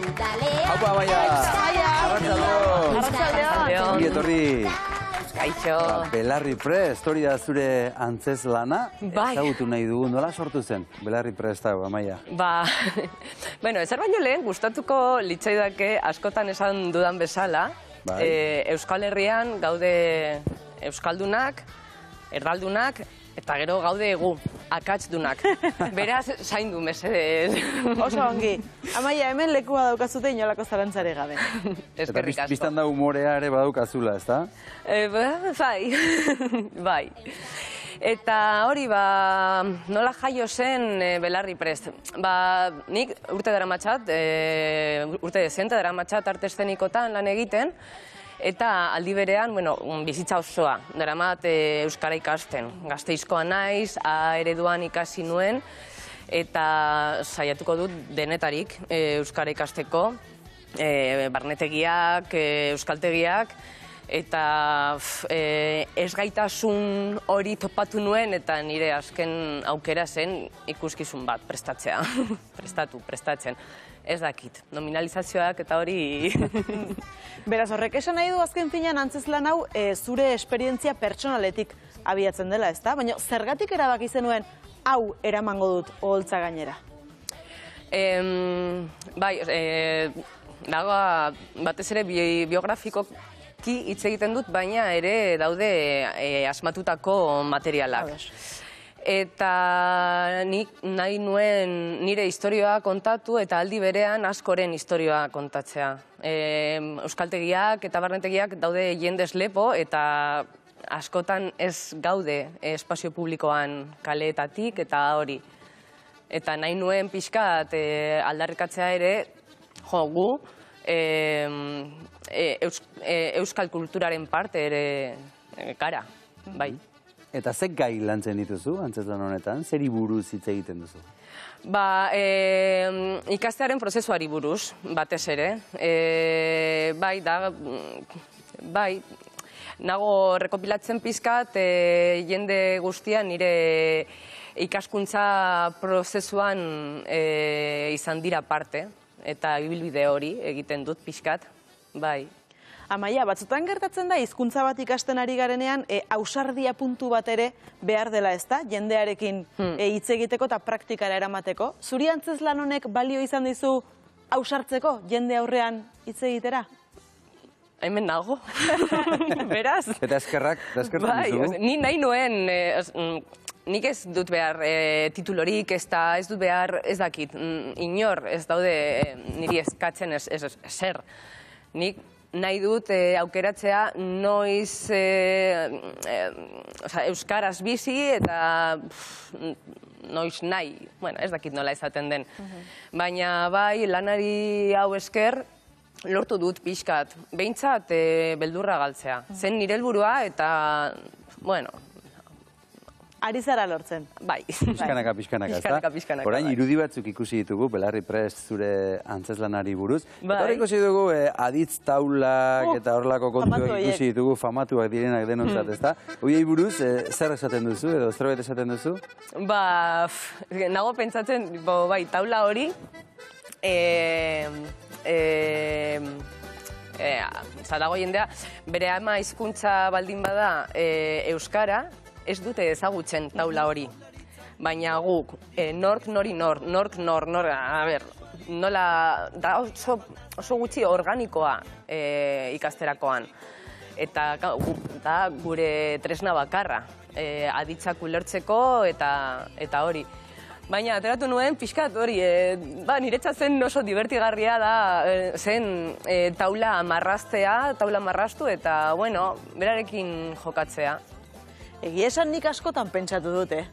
Haupa, Amaia! Arratsaldeon! Arratsaldeon! Ongi etorri! Kaixo! Belarri Prest, hori da zure antzezlana. Bai. Ezagutu nahi dugu, nola sortu zen Belarri Prest hau, Amaia? Bueno, ezer baino lehen gustatuko litzaidake askotan esan dudan bezala. Bai. Euskal Herrian gaude euskaldunak, erdaldunak, eta gero gaude gu, akatsdunak. Beraz, zaindu mesedez. Oso ongi. Amaia, hemen lekua daukazute inolako zarantzare gabe. Eskerrik asko. Bistan da humorea ere badaukazula, ezta? Bai, bai. Eta hori, nola jaio zen Belarri Prest. Nik urte daramatxat, urte dezente daramatxat arte eszenikotan lan egiten, eta aldi berean, bizitza osoa, daramat euskara ikasten. Gasteizkoa naiz, A ereduan ikasi nuen, eta saiatuko dut denetarik euskara ikasteko, barnetegiak, euskaltegiak, eta ezgaitasun hori topatu nuen, eta nire azken aukera zen ikuskizun bat prestatzea. Prestatzen. Ez dakit, nominalizazioak eta hori... Beraz, horrek esan nahi du azken finean antzezlan hau zure esperientzia pertsonaletik abiatzen dela, ezta? Baina zergatik erabaki zenuen hau eramango dut oholtza gainera? Bai, dago batez ere biografikoki hitz egiten dut, baina ere daude asmatutako materialak. Eta nik nahi nuen nire istorioa kontatu eta aldi berean askoren istorioa kontatzea. Euskaltegiak eta barnetegiak daude jendez lepo eta askotan ez gaude espazio publikoan kaleetatik eta hori. Eta nahi nuen pixkat aldarrikatzea ere, gu, euskal kulturaren parte ere gara, bai. Eta ze gai lantzen dituzu, antzezlan honetan? Zeri buruz hitz egiten duzu? Ikastearen prozesuari buruz, batez ere. Bai, nago rekopilatzen pizkat, jende guztia nire ikaskuntza prozesuan izan dira parte, eta ibilbide hori egiten dut pizkat, bai. Amaia, batzutan gertatzen da, hizkuntza bat ikasten ari garenean, ausardia puntu bat ere behar dela, ezta? Jendearekin hitz egiteko eta praktikara eramateko. Zuri antzezlan honek balio izan dizu ausartzeko, jende aurrean hitz egitera? Hemen nago, beraz. Eta eskerrak dizugu? Ni nahi nuen, nik ez dut behar titulorik, ez dut behar, ez dakit, inor, ez daude niri eskatzen zer. Nik nahi dut aukeratzea noiz euskaraz bizi eta noiz nahi, ez dakit nola esaten den. Baina bai, lanari hau esker lortu dut pixkat, behintzat beldurra galtzea. Zen nire helburua eta, ari zara lortzen. Bai. Pixkanaka, ezta? Orain irudi batzuk ikusi ditugu, Belarri Prest zure antzezlanari buruz. Eta hori ikusi dugu aditz taulak eta horrelako kontuak ikusi ditugu, famatuak direnak denontzat, ezta? Hoiei buruz, zer esaten duzu edo zerbait esaten duzu? Nago pentsatzen, bai, taula hori, dago jendea, bere ama hizkuntza baldin bada euskara, ez dute ezagutzen taula hori. Baina guk, nork nori nor, nola, da oso gutxi organikoa ikasterakoan. Eta da gure tresna bakarra, aditzak ulertzeko eta hori. Baina ateratu nuen pixkat hori, niretzat zen oso divertigarria da zen taula marraztu eta, berarekin jokatzea. Egia esan nik askotan pentsatu dute.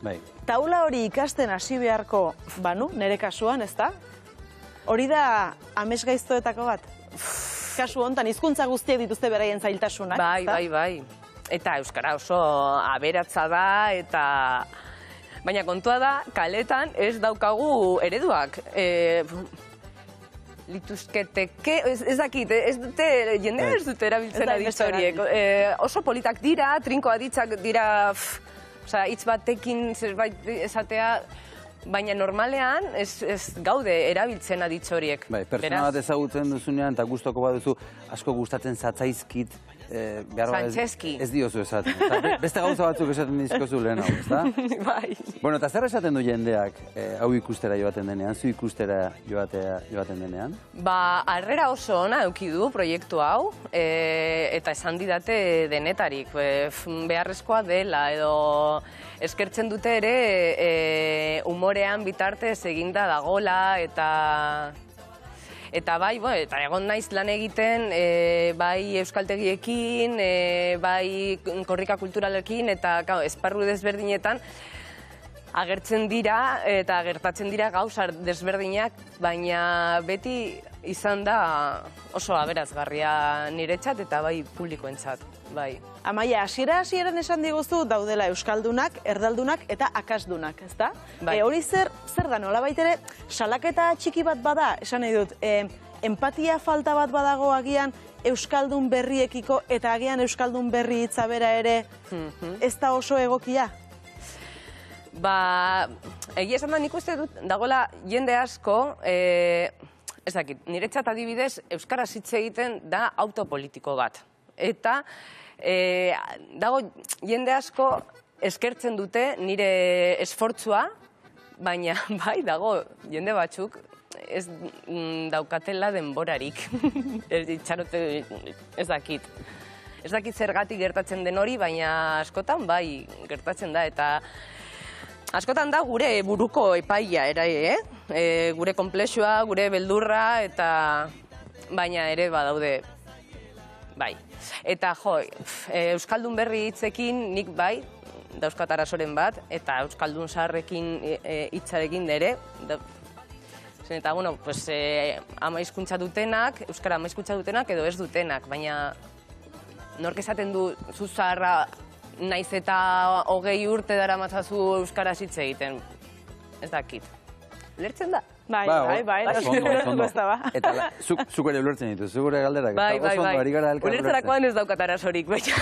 Taula hori ikasten hasi beharko banu, nire kasuan, ezta? Hori da amesgaiztoetako bat? Kasu honetan, hizkuntza guztiak dituzte beraien zailtasunak, ezta? Bai. Eta euskara oso aberatsa da, eta... Baina kontua da, kaletan ez daukagu ereduak. Lituzketeke, ez dakit, jendea ez dute erabiltzen aditz horiek. Oso politak dira, trinko aditzak dira, hitz batekin zerbait esatea, baina normalean ez gaude erabiltzen aditz horiek. Bai, pertsona bat ezagutzen duzunean eta gustoko baduzu asko gustatzen zatzaizkit, Santzeski. ez diozu esaten. Beste gauza batzuk esaten dizkozu lehen hau, ezta? Bai. Bueno, eta zer esaten du jendeak hau ikustera joaten denean, zu ikustera joaten denean? Ba, harrera oso ona eduki du proiektu hau, eta esan didate denetarik, beharrezkoa dela, edo eskertzen dute ere umorean bitartez eginda dagola, eta bai, eta egon naiz lan egiten, bai euskaltegiekin, bai korrika kulturalekin, eta esparru desberdinetan agertzen dira eta gertatzen dira gauza desberdinak, baina beti izan da oso aberazgarria niretzat eta bai publikoentzat, bai. Amaia, hasieran esan diguzu daudela euskaldunak, erdaldunak eta akasdunak, ezta? Bai. Hori zer da, nolabait ere, salaketa txiki bat bada, esan nahi dut, empatia falta bat badago agian euskaldun berriekiko eta agian euskaldun berri hitza bera ere ez da oso egokia? Ba, egia esan da nik uste dut, dagoela jende asko, ez dakit, niretzat adibidez, euskaraz hitz egiten da autopolitiko bat. Eta dago jende asko eskertzen dute nire esfortzua, baina bai, dago jende batzuk ez daukatela denborarik. Itxarote ez dakit. Ez dakit zergatik gertatzen den hori, baina askotan bai gertatzen da, eta askotan da gure buruko epaia ere, gure konplexua, gure beldurra, eta baina ere badaude, bai. Eta jo, euskaldun berri hitzekin nik bai, dauzkat arazoren bat, eta euskaldun zaharrekin hitzarekin ere, eta bueno, ama hizkuntza dutenak, euskara ama hizkuntza dutenak edo ez dutenak, baina nork esaten du zu zaharra naiz eta 20 urte daramatzazu euskaraz hitz egiten. Ez dakit. Lertzen da? Bai, ondo. Ez da, ba. Eta zuk ere ulertzen ditu, zure galderak. Bai. Ulertzerakoan ez daukat arazorik, baina.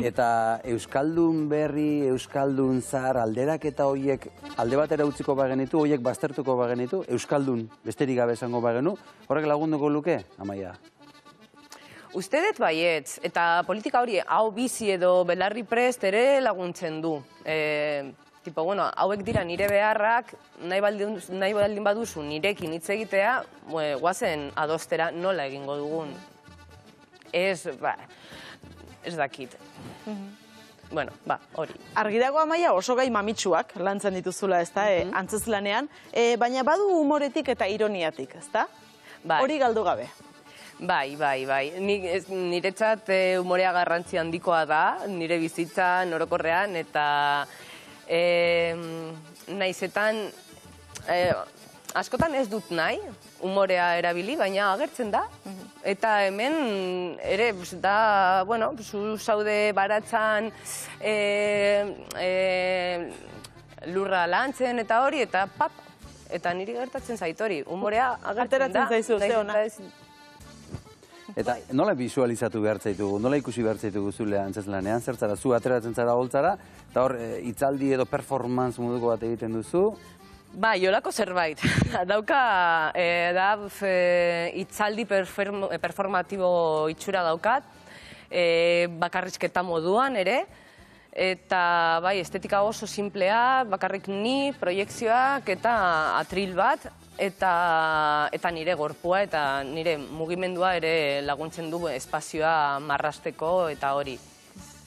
Eta euskaldun berri, euskaldun zahar, alderaketa horiek alde batera utziko bagenitu, horiek baztertuko bagenitu, euskaldun besterik gabe esango bagenu, horrek lagunduko luke, Amaia? Uste dut baietz, eta politika hori hau bizi edo belarri prest ere laguntzen du. Tipo, bueno, hauek dira nire beharrak, nahi baldin baduzu nirekin hitz egitea, guazen adostera nola egingo dugun. Ez dakit. Bueno, hori. Argi dago, Amaia, oso gai mamitsuak lantzen dituzula, ezta, antzezlanean, baina badu humoretik eta ironiatik, ezta? Hori galdu gabe. Bai. Niretzat humorea garrantzi handikoa da, nire bizitza orokorrean, eta naizetan, askotan ez dut nahi, humorea erabili, baina agertzen da. Eta hemen ere, da, bueno, zu zaude baratzan lurra lantzen eta hori, eta pap, eta niri gertatzen zait hori, humorea agertzen da. Ateratzen zaizu, ze ona. Eta nola visualizatu behar zaitugu, nola ikusi behar zaitugu zule antzezlanean, zertzara, zu ateratzen zara holtzara, eta hor, hitzaldi edo performance moduko bat egiten duzu? Bai, olako zerbait. Dauka, hitzaldi performatibo itxura daukat, bakarrizketa moduan ere, eta bai, estetika oso simplea, bakarrik ni, proiekzioak eta atril bat, eta nire gorpua eta nire mugimendua ere laguntzen du espazioa marrasteko eta hori.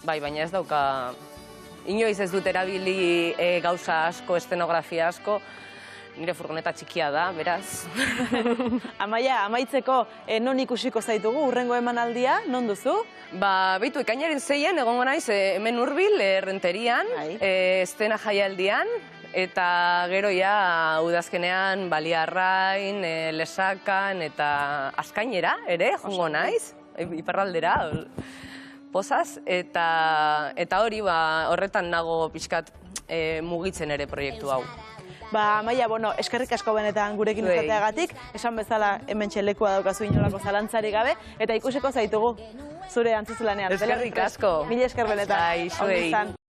Bai, baina ez dauka, inoiz ez dut erabili gauza asko, estenografia asko, nire furgoneta txikia da, beraz. Amaia, amaitzeko non ikusiko zaitugu, urrengo emanaldia, non duzu? Ba, beitu, ekainaren 6-an egongo naiz hemen hurbil, Renterian, estena jaialdian, eta gero ja udazkenean Baliarrain, Lesakan eta Azkainera ere jongo naiz, iparraldera, pozaz, eta hori horretan nago pixkat mugitzen ere proiektu hau. Ba, Amaia, eskerrik asko benetan gurekin izateagatik, esan bezala hemen txelekua daukazu inolako zalantzarik gabe, eta ikusiko zaitugu zure antzezlanean. Eskerrik asko. Mila esker benetan. Bai, zuei.